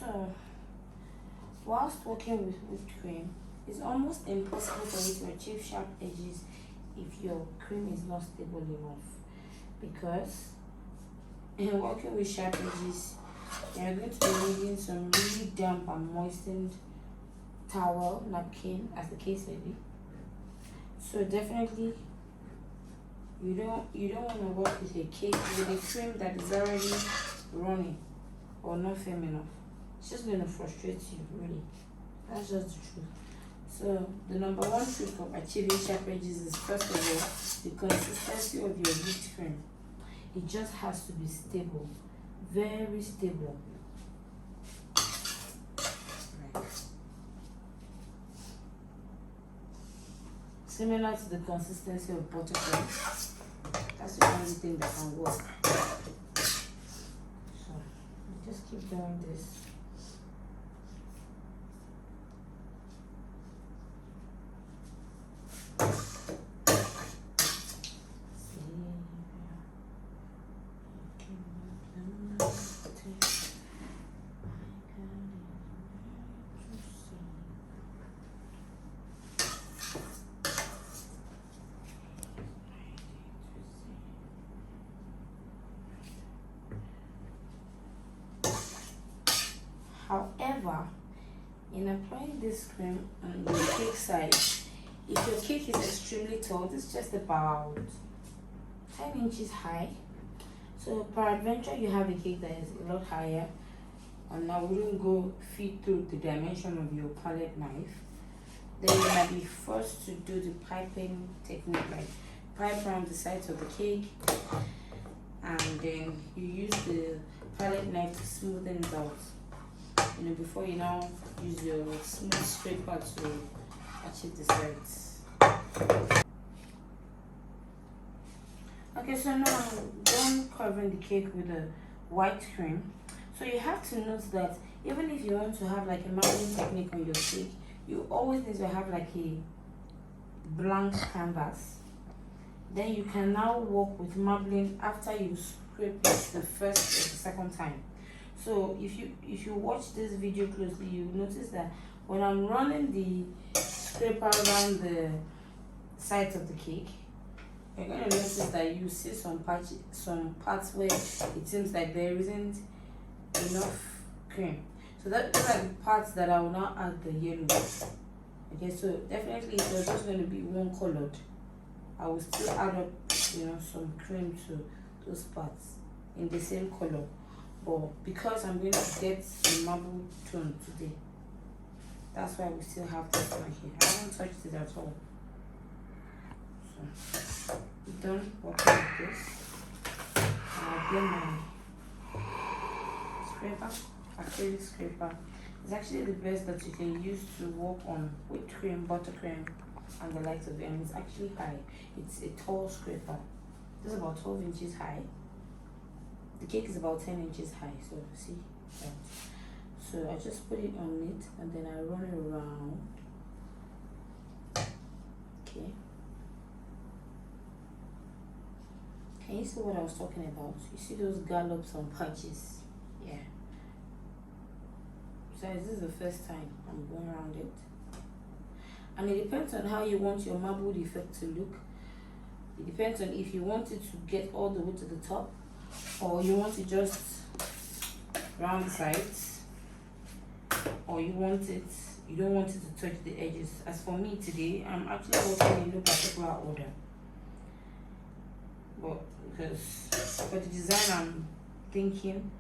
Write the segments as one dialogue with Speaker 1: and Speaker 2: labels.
Speaker 1: So, whilst working with whipped cream, it's almost impossible for you to achieve sharp edges if your cream is not stable enough. Because in working with sharp edges, you're going to be needing some really damp and moistened towel, napkin, as the case may be. So definitely, you don't want to work with a cake with a cream that is already runny or not firm enough. It's just going to frustrate you, really. That's just the truth. So the number one trick of achieving sharp edges is, first of all, the consistency of your whipped cream. It just has to be stable, very stable. Right. Similar to the consistency of buttercream. That's the only thing that can work. So just keep doing this. However, in applying this cream on your cake side, if your cake is extremely tall, this is just about 10 inches high. So peradventure you have a cake that is a lot higher and I wouldn't go fit through the dimension of your palette knife, then you might be forced to do the piping technique, like pipe around the sides of the cake, and then you use the palette knife to smoothen it out. Before you now use your smooth scraper to achieve the sides. Okay, so now I'm done covering the cake with a white cream. So you have to note that even if you want to have like a marbling technique on your cake, you always need to have like a blank canvas. Then you can now work with marbling after you scrape it the first or the second time. So if you watch this video closely, you notice that when I'm running the scraper around the sides of the cake, you're going to notice that you see some parts where it seems like there isn't enough cream. So those are the parts that I will now add the yellow. Okay, so definitely if you're just going to be one colored, I will still add up some cream to those parts in the same color. But because I'm going to get the marble tone today, that's why we still have this one here. I haven't touched it at all. So we're done working with this. I'll blend my scraper, acrylic scraper. It's actually the best that you can use to work on whipped cream, buttercream, and the likes of it. And it's actually high. It's a tall scraper. It's about 12 inches high. The cake is about 10 inches high, so see that. So I just put it on it and then I run it around. Okay. Can you see what I was talking about? You see those gallops on patches? Yeah. So this is the first time I'm going around it. And it depends on how you want your marbled effect to look. It depends on if you want it to get all the way to the top, or you want it just round sides, or you don't want it to touch the edges. As for me today, I'm actually working in no particular order, but because for the design I'm thinking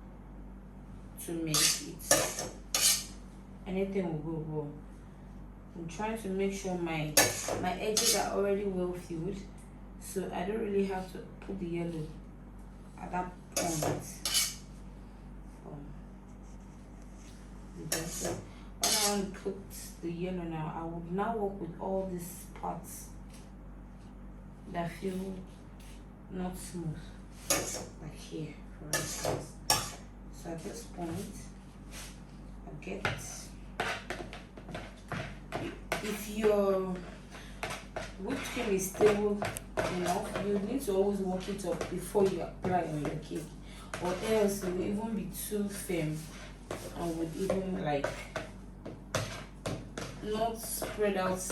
Speaker 1: to make it, anything will go well. I'm trying to make sure my edges are already well filled, so I don't really have to put the yellow at that point. So when I want to put the yellow now, I would now work with all these parts that feel not smooth, like here, for instance. So at this point, I get, if your whipped cream is stable enough, you need to always work it up before you apply on your cake, or else it will even be too firm and would even like not spread out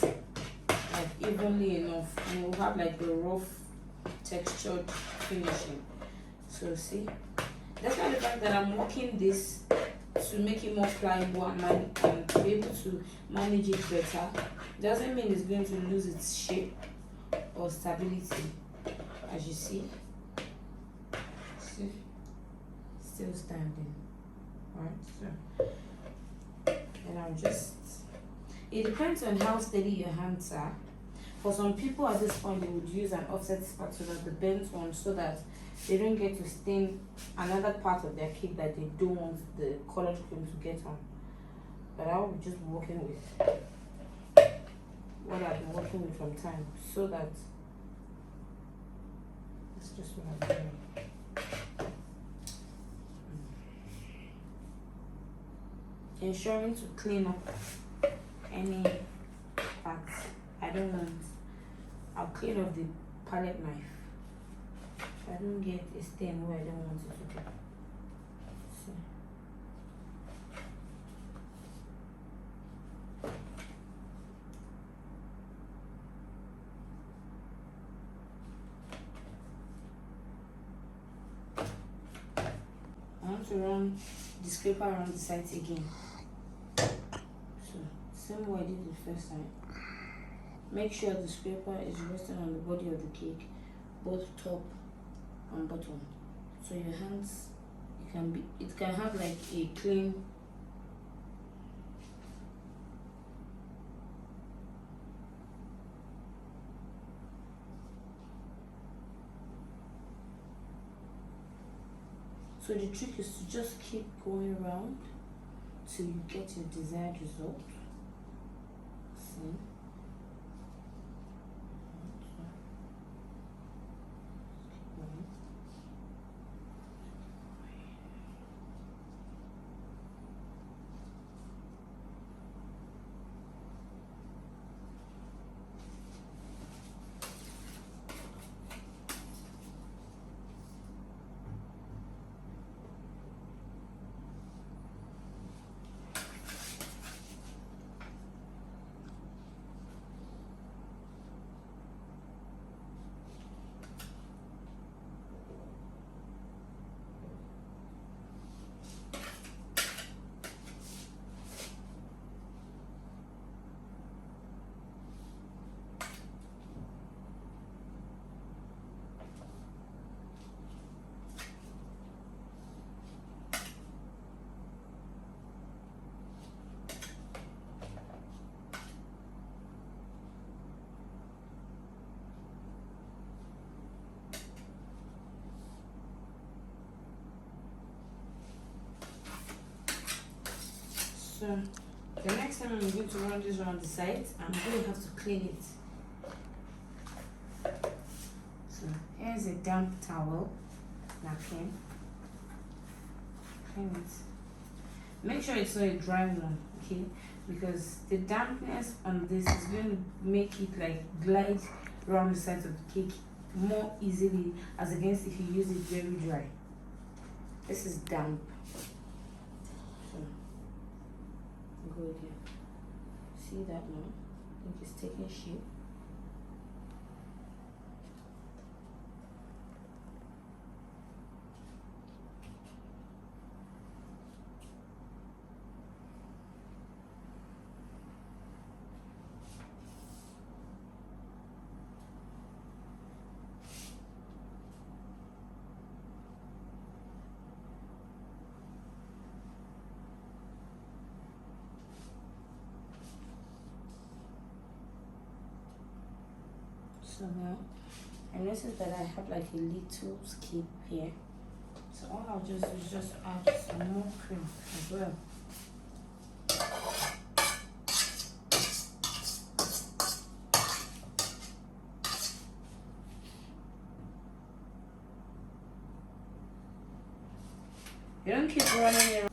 Speaker 1: like evenly enough, and will have like a rough textured finishing. So see, that's why the fact that I'm working this to make it more pliable and to be able to manage it better doesn't mean it's going to lose its shape or stability. As you see, still standing. Right, so and I'll just, it depends on how steady your hands are. For some people at this point, they would use an offset spatula, the bent one, so that they don't get to stain another part of their cake that they don't want the colored cream to get on. But I will just be working with what I've been working with from time, so that that's just what I'm doing. Ensuring to clean up any parts I don't want. I'll clean off the palette knife so I don't get a stain where I don't want it to be. So. I want to run the scraper around the sides again. So, same way I did the first time. Make sure the scraper is resting on the body of the cake, both top and bottom. So your hands, it can have like a clean So the trick is to just keep going around till you get your desired result. See? So the next time I'm going to run this around the sides, I'm going to have to clean it. So here's a damp towel, napkin. Clean it. Make sure it's not a dry one, okay? Because the dampness on this is going to make it like glide around the sides of the cake more easily as against if you use it very dry. This is damp. Good, yeah. See that now? I think it's taking shape. So now I notice that I have like a little skip here. So all I'll just do is just add some more cream as well. You don't keep running around.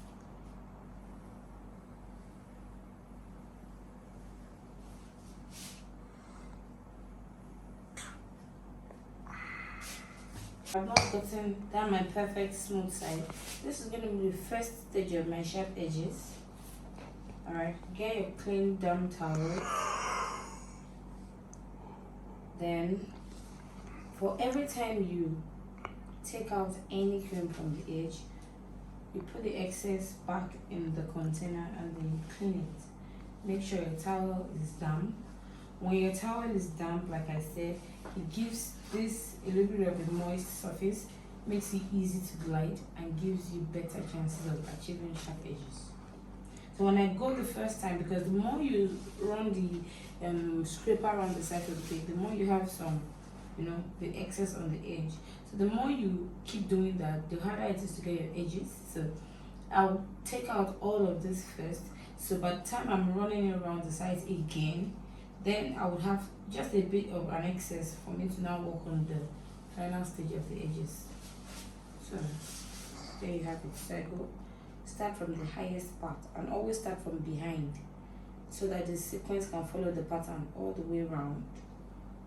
Speaker 1: I've not gotten that my perfect smooth side. This is going to be the first stage of my sharp edges. Alright, get your clean damp towel. Then for every time you take out any cream from the edge, you put the excess back in the container and then you clean it. Make sure your towel is damp. When your towel is damp, like I said, it gives this a little bit of a moist surface, makes it easy to glide, and gives you better chances of achieving sharp edges. So when I go the first time, because the more you run the scraper around the side of the cake, the more you have some, the excess on the edge. So the more you keep doing that, the harder it is to get your edges. So I'll take out all of this first. So by the time I'm running around the sides again, then I would have just a bit of an excess for me to now work on the final stage of the edges. So there you have it. So I go start from the highest part and always start from behind so that the sequence can follow the pattern all the way around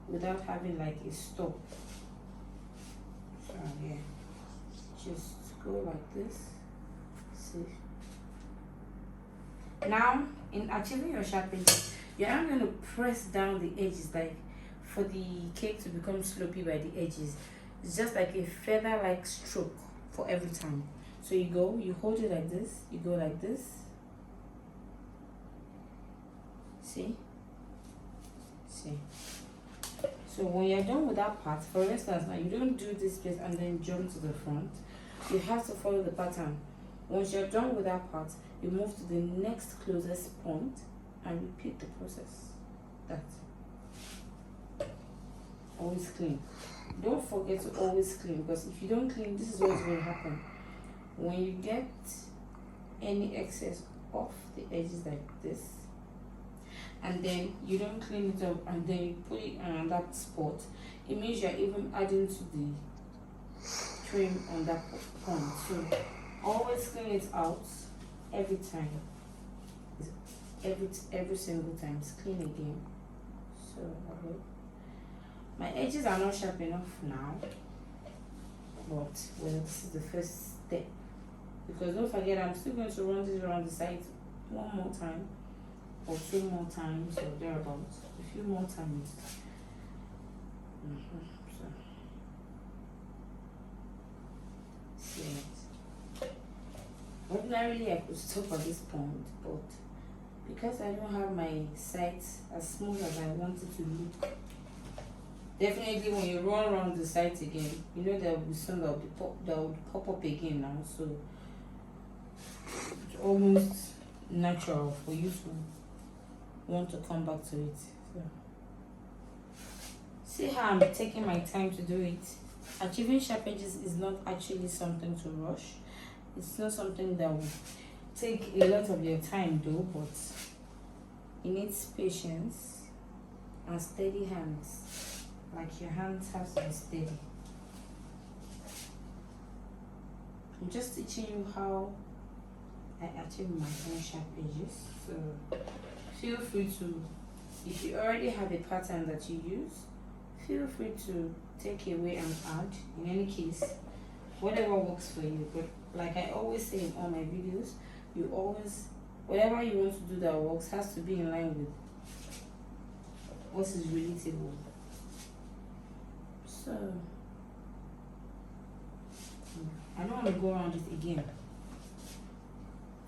Speaker 1: without having like a stop. So yeah, just go like this. See, now in achieving your sharp edges, you're not going to press down the edges like for the cake to become sloppy by the edges. It's just like a feather like stroke for every time. So you go, you hold it like this, you go like this. See? So when you're done with that part, for instance, now you don't do this place and then jump to the front. You have to follow the pattern. Once you're done with that part, you move to the next closest point and repeat the process. Always clean. Don't forget to always clean, because if you don't clean, this is what's going to happen. When you get any excess off the edges like this, and then you don't clean it up and then you put it on that spot, it means you're even adding to the trim on that point. So always clean it out every time. Every single time. Clean again. So I hope my edges are not sharp enough now, but this is the first step. Because don't forget, I'm still going to run this around the side one more time, or 2 more times, or thereabouts. A few more times. So, see it. Ordinarily, I could stop at this point, but because I don't have my sides as smooth as I want it to look, definitely when you run around the sides again, there will be some that will pop up again now. So it's almost natural for you to want to come back to it. So see how I'm taking my time to do it. Achieving sharp edges is not actually something to rush. It's not something that will take a lot of your time though, but it needs patience and steady hands. Like your hands have to be steady. I'm just teaching you how I achieve my own sharp edges. So feel free to, if you already have a pattern that you use, feel free to take away and add. In any case, whatever works for you. But like I always say in all my videos, whatever you want to do that works has to be in line with what is relatable. So I don't want to go around it again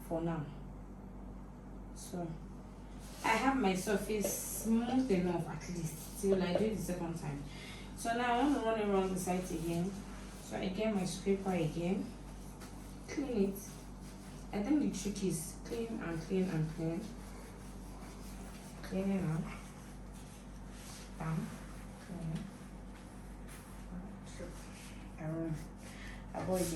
Speaker 1: for now. So I have my surface smooth enough at least till I do it the second time. So now I want to run around the sides again. So I get my scraper again, clean it. I think the trick is clean and clean and clean. Clean it out. Bam. Clean. Avoid it.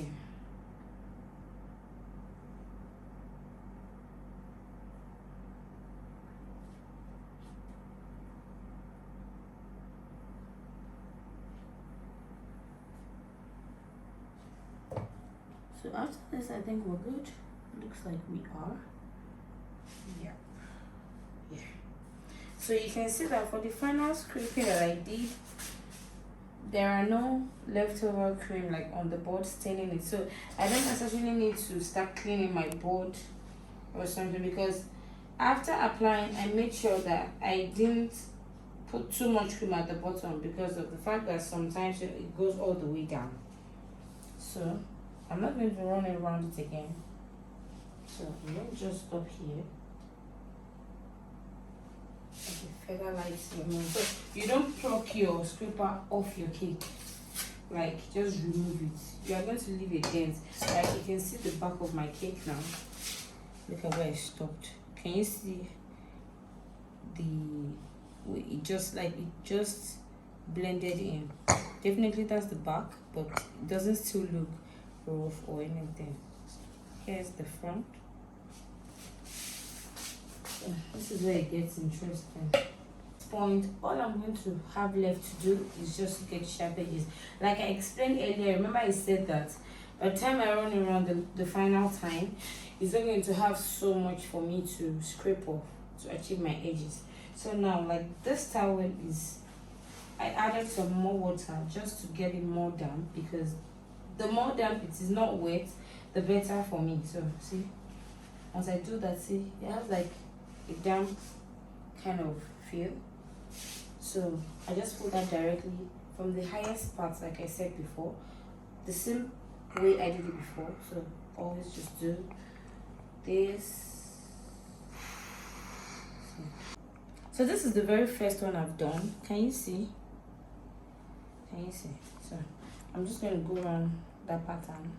Speaker 1: So after this, I think we're good. Looks like we are. Yeah. So you can see that for the final scraping that I did, there are no leftover cream like on the board staining it, so I don't necessarily need to start cleaning my board or something, because after applying I made sure that I didn't put too much cream at the bottom, because of the fact that sometimes it goes all the way down. So I'm not going to run it around it again, so I'm going to just stop here. Okay, feather lights remove. So you don't pluck your scraper off your cake, like just remove it. You are going to leave a dent. Like you can see the back of my cake now. Look at where I stopped. Can you see it just blended in? Definitely that's the back, but it doesn't still look rough or anything. Here's the front. This is where it gets interesting. At this point, all I'm going to have left to do is just to get sharp edges. Like I explained earlier, remember I said that by the time I run around the final time, it's not going to have so much for me to scrape off to achieve my edges. So now, like this towel is, I added some more water just to get it more damp, because the more damp it is not wet, the better for me. So see, once I do that, see, it has like a damp kind of feel. So I just put that directly from the highest parts, like I said before, the same way I did it before. So always just do this. So this is the very first one I've done. Can you see? Can you see? So I'm just going to go around that pattern.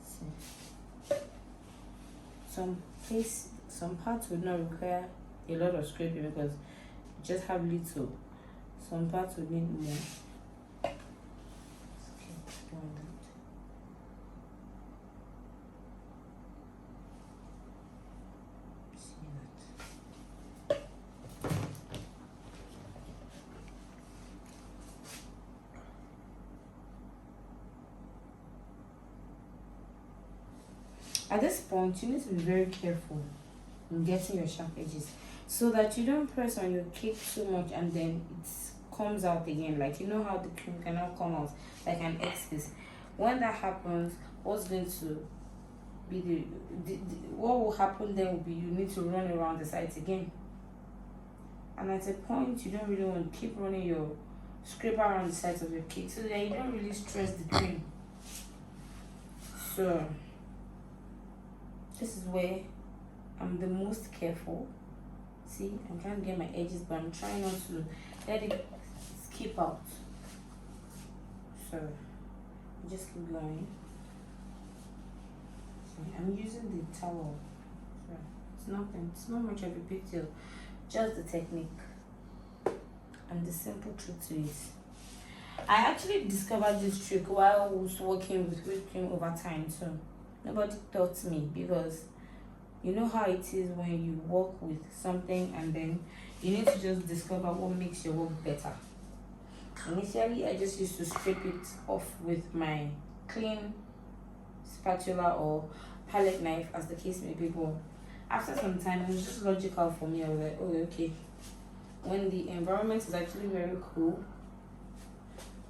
Speaker 1: See. Some parts would not require a lot of scraping because you just have little. Some parts would need more. Okay, doing that. At this point, you need to be very careful in getting your sharp edges so that you don't press on your cake too much and then it comes out again. Like, you know how the cream cannot come out like an excess. When that happens, what's going to be what will happen then will be you need to run around the sides again. And at a point, you don't really want to keep running your scraper around the sides of your cake so that you don't really stress the cream. So this is where I'm the most careful. See, I'm trying to get my edges, but I'm trying not to let it skip out. So just keep going. See, I'm using the towel. So it's nothing. It's not much of a big deal. Just the technique and the simple truth to it. I actually discovered this trick while I was working with whipped cream over time. So nobody taught me, because you know how it is when you work with something and then you need to just discover what makes your work better. Initially, I just used to scrape it off with my clean spatula or palette knife, as the case may be. But after some time, it was just logical for me. I was like, oh, okay. When the environment is actually very cool,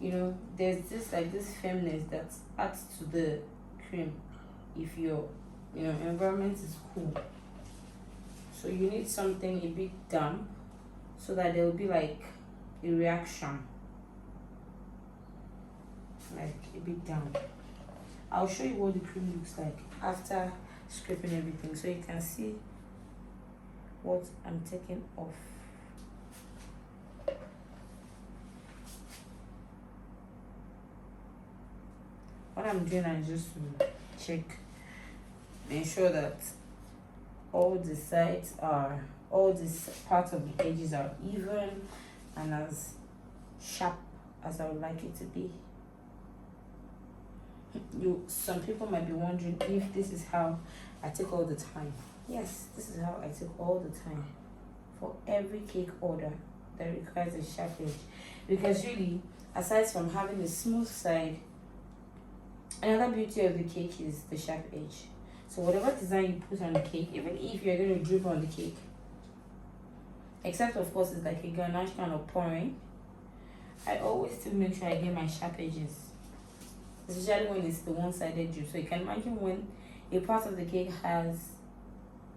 Speaker 1: you know, there's this firmness that adds to the cream if your environment is cool. So you need something a bit damp so that there will be like a reaction, like a bit damp. I'll show you what the cream looks like after scraping everything, so you can see what I'm taking off. What I'm doing is just to check, ensure that all the sides are, all these parts of the edges are even and as sharp as I would like it to be. Some people might be wondering if this is how I take all the time. Yes, this is how I take all the time for every cake order that requires a sharp edge, because really, aside from having a smooth side, another beauty of the cake is the sharp edge. So whatever design you put on the cake, even if you're going to drip on the cake, except of course it's like a ganache kind of pouring, I always still make sure I get my sharp edges, especially when it's the one-sided drip. So you can imagine when a part of the cake has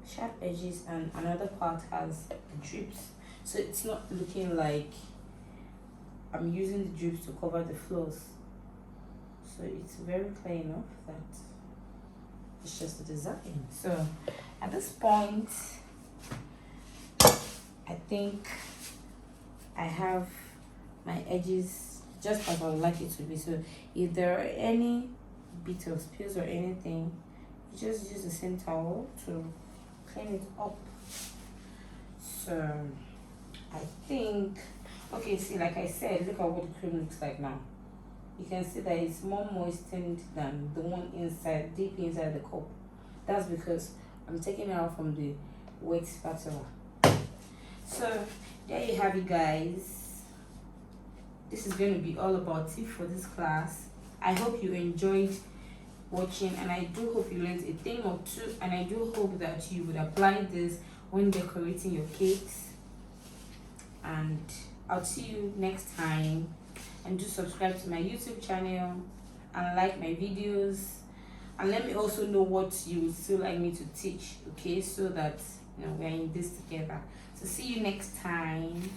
Speaker 1: sharp edges and another part has the drips, so it's not looking like I'm using the drips to cover the floors. So it's very clear enough that it's just a design. So at this point, I think I have my edges just as I would like it to be. So if there are any bit of spills or anything, you just use the same towel to clean it up. So I think, okay, see, like I said, look at what the cream looks like now. You can see that it's more moistened than the one inside, deep inside the cup. That's because I'm taking it out from the wet spatula. So there you have it, guys. This is going to be all about it for this class. I hope you enjoyed watching, and I do hope you learned a thing or two, and I do hope that you would apply this when decorating your cakes. And I'll see you next time, and do subscribe to my YouTube channel and like my videos, and let me also know what you would still like me to teach, okay, so that we're in this together. So see you next time.